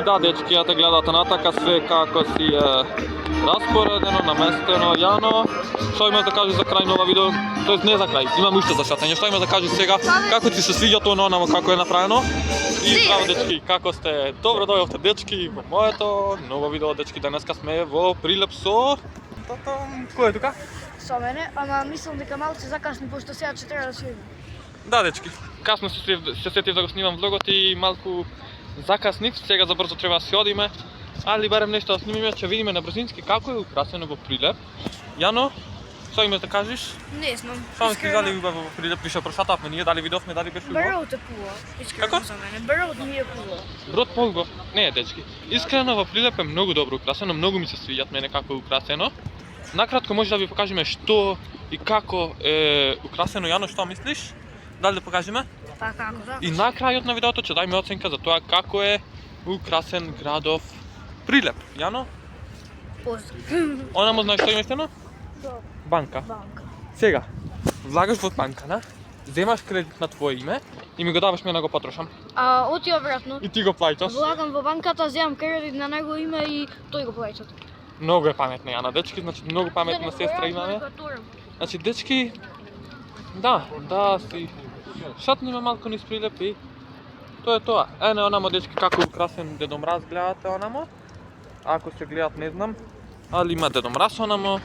да, дечки, ја те гледате натака све како си е распоредено, наместено. Јано, што имаш да кажеш за крај на ова видео? Тоест не за крај, имам уште за шатање. Што имаш да кажеш сега? Како ти се свиѓа тоа онамо како е направено? И здраво дечки, како сте? Добро дојдовте дечки во моето ново видео, дечки. Денеска сме во Прилеп со кој е тука? Со мене, ама мислам дека малце закасни пошто сега ќе треба да се види. Да, дечки. Касно се сетив да го снимам влогот и малку закаснив. Сега за брзо треба да се одиме. Али барем нешто да снимиме, ќе видиме на брзински како е украсено во Прилеп. Јано, што имаш да кажеш? Не знам. Само сте дали убаво во Прилеп, више прошатавме, ние дали видовме, дали беше убаво? Брод е пула. Искрено Како? за мене. Брод ми е пула. Брод полго. Не, дечки. Искрено во Прилеп е многу добро украсено, многу ми се свиѓат мене како е украсено. Накратко може да ви покажеме што и како е украсено. Јано, што мислиш? Дали да покажеме? Па како да? И на крајот на видеото ќе дајме оценка за тоа како е украсен градов Прилеп. Јано? Поздрав. Онамо знаеш што иместено? Банка. Банка. Сега, влагаш во банка, на? Земаш кредит на твое име и ми го даваш мене да го потрошам. А оти обратно. И ти го плаќаш. Влагам во банката, земам кредит на него име и тој го плаќа. Многу е паметна Јана, дечки, значи многу паметна сестра имаме. Значи дечки, да си шатниме малку низ Прилеп и тоа е тоа. Ене онамо дечки како украсен Дедо Мраз гледате онамо. Ако се гледат не знам, али има Дедо Мраз онамо.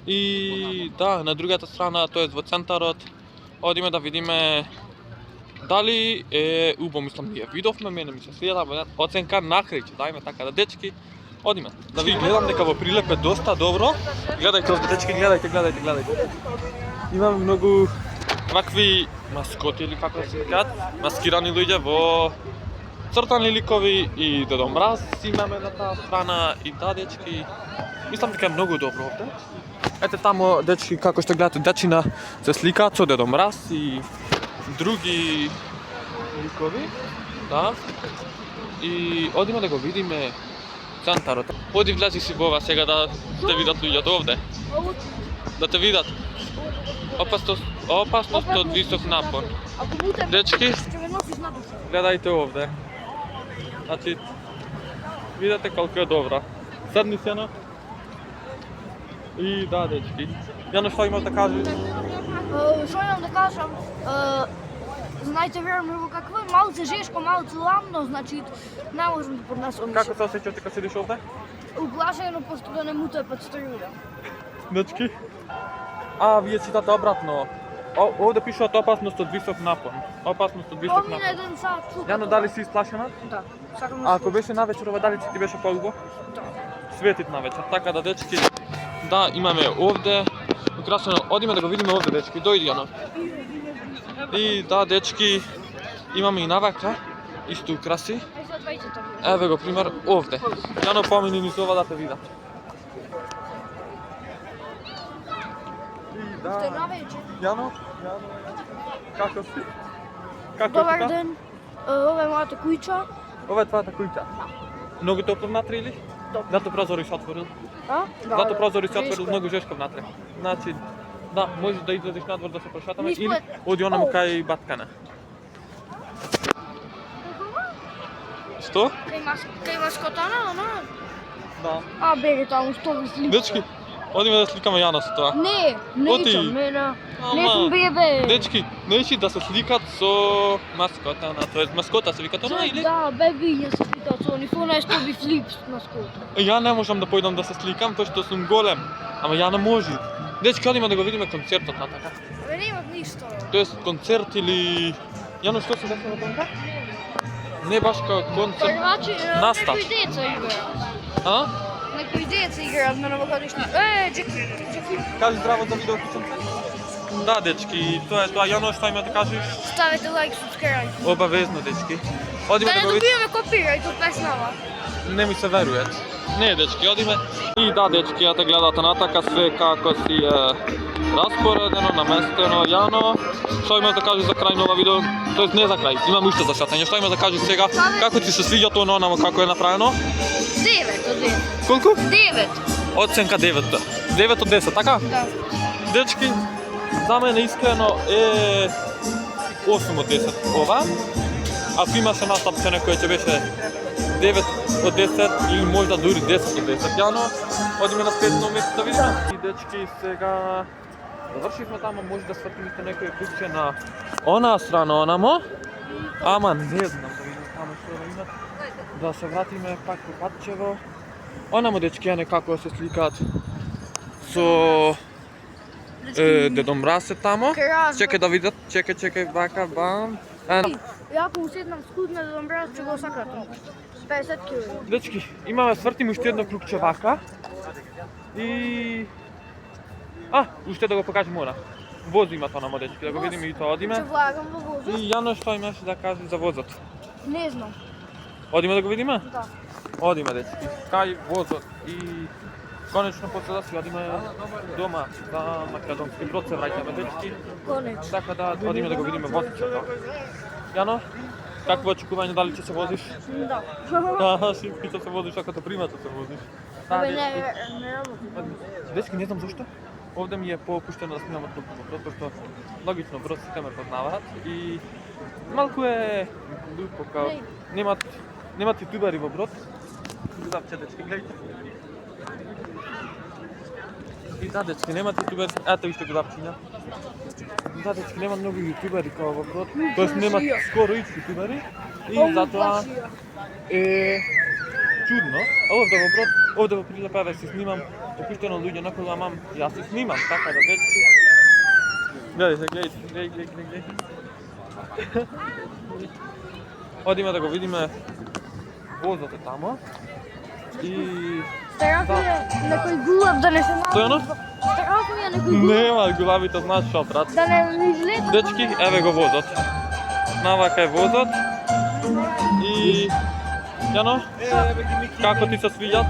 И да, на другата страна, тоест во центарот, одиме да видиме дали е убаво, мислам ние видовме, мене ми се свиѓа, оценка накрај ќе дајме така да дечки. Одиме. Да ви гледам дека во Прилеп е доста добро. Гледајте овде дечки, гледајте. Имаме многу вакви маскоти или како да се кажат, маскирани луѓе во цртани ликови и Дедо Мраз имаме на таа страна и да дечки. Мислам дека е многу добро овде. Ете тамо дечки како што гледате дечина се сликаат со Дедо Мраз и други ликови. Да. И одиме да го видиме центарот. Оди влези си во ова сега да те видат луѓето овде. Да те видат. Опасност од висок напон. Дечки, гледајте овде. Значи, видите колку е добра. Седни се на. И да, дечки. Јано, што имаш да кажеш? Што имам да кажам? Знаете, веруваме во какво е малце жешко, малце ламно, значи не можам да поднесам. Како се осеќаш кога седиш овде? Углашено, пошто да не му тоа пат струја. Дечки. Вие читате обратно. Овде пишуват опасност од висок напон. Опасност од висок Помина напон. еден сат. Јано, дали си исплашена? Да, сакам А ако беше навечер, дали ти беше поубаво? Да. Светит навечер, така да дечки. Да, имаме овде украсено. Одиме да го видиме овде, дечки. Дојди, Јано. И да, дечки, имаме и навака исто украси. Еве го пример овде. Јано, помини низ ова да те видат. И Сте навечер. Јано, како си? Како Добар тука? ден. Ова е мојата куќа. Ова е твојата куќа. Многу топло внатре или? Топло. Зато прозори се отворил. А? Зато прозори се отворил многу жешко внатре. Значи, да, можеш да излезеш надвор да се прошатаме Низ или поет. оди онамо кај баткана. Што? Кај маскотана, но? Да. Беге таму, што ви слика? Дечки, одиме да сликаме Јана со тоа. Не, Оти. нечам, не Ама, сум бебе. Дечки, нејши да се сликат со маскотана, тоест маскота се вика тоа или? Да, бебиња се сликаат со они, фона е што би флип маскота. Ја не можам да појдам да се сликам, тоа што сум голем. Ама ја не може. Дечки, одиме да го видиме концертот натака. Абе немат ништо. Тоест концерт или... Јано, што се десува таму? Не баш као концерт. Првачи, Настав. некои деца играат. А? Некои деца играат на новогодишни. Джеки. Кажи здраво за видео кученце. Да, дечки, тоа е тоа. Јано, што има да кажеш? Ставете лайк, subscribe. Обавезно, дечки. Одиме Да да не го видиме. добиваме копирајт од песнава. Не ми се веруе. Не, дечки, одиме. И да, дечки, ја те гледате натака све како си е распоредено, наместено. Јано, што имаш да кажеш за крај на ова видео? Тоест не за крај, имам уште за шатање. Што имаш да кажеш сега? Како ти се свиѓа тоа онамо како е направено? 9 од 10. Колку? 9. Оценка 9. 9 од 10, така? Да. Дечки, за мене искрено е 8 од 10 ова. Ако имаше настапчене кој ќе беше 9 од 10 или можда дури 10 од 10. Јано, одиме на следно место да видиме. И дечки, сега завршивме тамо, може да свртим исто некој клуче на онаа страна, онамо. Ама не знам да видим тамо што да има. Да се вратиме пак по патчево. Онамо дечки е некако се сликаат со Дедо Мраз е тамо. Чекај да видат, чекај, вака, бам. Ја ако уседнам скудна Дедо Мраз, ќе го сакратам. 50 кг. Дечки, имаме свртим уште едно клукче вака. И уште да го покажем ора. Воз има тоа намо дечки, да го видиме и тоа одиме. Ќе влагам во возот. И Јано што имаше да каже за возот? Не знам. Одиме да го видиме? Да. Одиме дечки, кај возот и конечно после да си одиме дома за Македонски Брод се враќаме дечки. Конечно. Така да одиме да го видиме возичето. Јано, какво очекување, дали ќе се возиш? Да. Си ќе се возиш ако те примат да се возиш. Абе не работи. Дечки, не знам зашто. Овде ми е поопуштено да снимам од Брод, што логично Брод сите ме познаваат и малку е глупо као немат јутубери во Брод. Гледавче дечки, гледайте. И да, дечки, немат јутубери, ето виште гледавчиња. Да, дечки, нема многу јутубери као во Брод, тоест немат скоро ич јутубери и затоа е чудно. Овде во Брод, овде во Прилеп еве се снимам, опуштено луѓе наколу, ама јас се снимам, така да дечки. Гледајте. Одиме да го видиме возот е тамо. И Старафи е некој гулаб да не се најде. Стојано? Старафи е некој гулаб. Нема, гулабите знаат што брат. Да не излета. Дечки, еве го возот. Навака е возот. И Јано, како ти се свиѓат?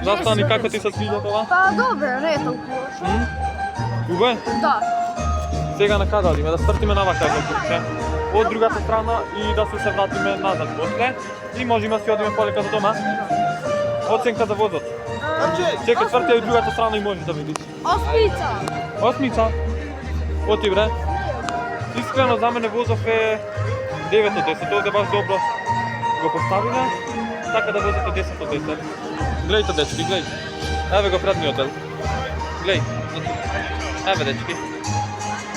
Застани, како ти се свиѓат ова? Па добро, не е толку лошо. Убаво е? Да. Сега на каде одиме? Да свртиме навака во клуче. Од другата страна и да се вратиме назад после. И можеме да си одиме полека за дома. Оценка за возот. Чекај, сврти од другата страна и можеш да видиш. Осмица. Оти бре. Искрено за мене возов е 9 од 10. Овде баш добро го поставиме. Така да возот е 10 од 10. Гледајте дечки, гледај. Еве го предниот дел. Гледај. Еве дечки.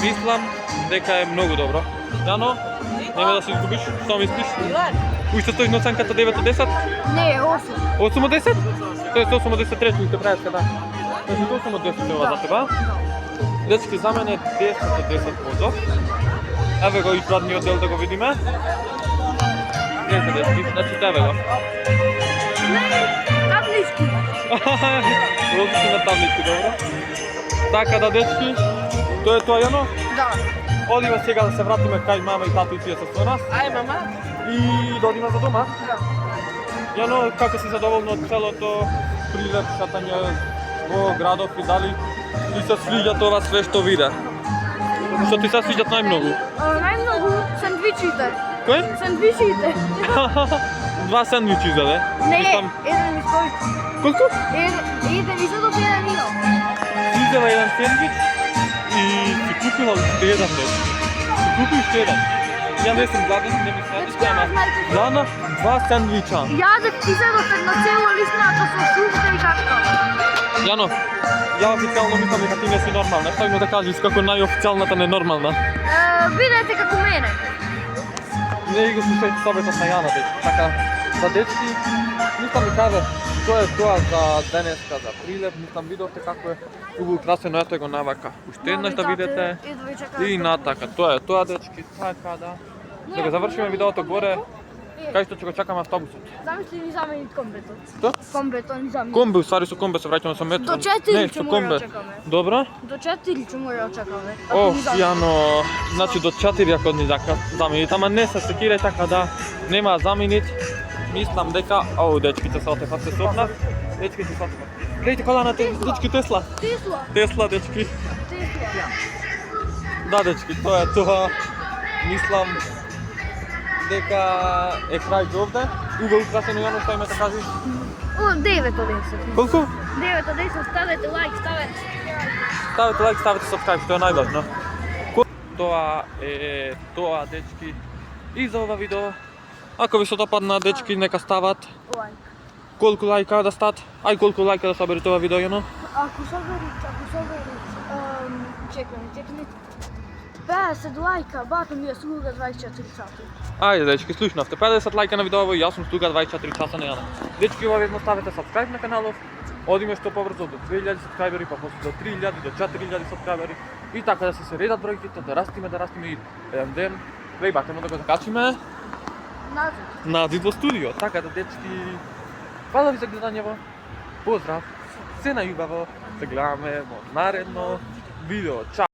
Мислам дека е многу добро. Јано, нема да се изгубиш, што мислиш? Уште стоиш на оценката 9 од 10? Не, 8. 8 од 10? Тоест 8 од 10 трети те правиш када. Значи 8 од 10 е ова за тебе. Дечки, за мене е 10 од 10 возов. Еве го и предниот дел да го видиме. Гледате дечки, значи еве го. Таблички. Возите на таблички, добро. Така да дечки, тоа е тоа Јано. Да. Одиме сега да се вратиме кај мама и тату и тие се со нас. Ај мама. И да одиме за дома. Да. Јано, како си задоволна од целото Прилеп шатање во градов и дали ти се свиѓа тоа све што виде? Што ти се свиѓат најмногу? Најмногу сандвичите. Кој? Сандвичите. 2 сендвичи изеде. Не, Мислам, еден ми стои. колку? Еден и задот еден имам. Ти изева еден сендвич и си купила уште еден дел. Си купи уште еден. Ја не сум гладен, не ми сладиш, ама гладна 2 сендвича. Јадев и задот една цела лисната со шунка и кака. Јано, ја официјално мислам дека ти не си нормална. Што има да кажеш како најофицијалната ненормална? Бидете како мене. Не го слушајте советот на Јана, дечки. Така, за дечки, мислам ми каже, тоа е тоа за денеска, за Прилеп. Мислам, видовте како е убаво украсено, ето го навака. Уште еднаш да видите. И натака, тоа е тоа, дечки. Така да. Да го завршиме видеото горе, кај што ќе го чакаме автобусот. Замисли ни заменит комбето. Што? Комбето ни заменит. Комбе, усвари со комбе се враќаме со метро. До 4 Не, ќе со мора комбе. да чекаме. Добро? До 4 ќе мора да чекаме. О, Јано, значи до 4 ако ни заменит, ама не се секирај така да нема заменит. Мислам дека, дечките се отефат се сопнат. Дечки се сопнат. Гледайте коланата, дечки Тесла. Тесла, дечки. Да, дечки, тоа е тоа. Мислам дека е крај за овде. Убаво украсено Јано, што име да кажеш? 9 од 10. Колку? 9 од 10, ставете лайк, ставете. Ставете лайк, ставете subscribe, што е најважно. Тоа е тоа, дечки, и за ова видео. Ако ви се допадна, дечки, нека стават. Лайк. Колку лајка да стат? Ај колку лајка да собери тоа видео, јано? Ако соберите, чекаме. 50 лайка, бато ми е слуга 24 сати. Ајде, дечки, слушнавте. 50 лајка на видео, јас сум слуга 24 часа на Јана. Дечки, ова ведно ставете subscribe на каналов. Одиме што побрзо до 2000 сабскрајбери, па после до 3000, до 4000 сабскрајбери. И така да се редат бројките, да растиме и еден ден. Плейбакемо да го закачиме назад во студио. Така да, дечки, фала ви за гледањево. Поздрав, се најубаво. Се гледаме во наредно видео. Чао!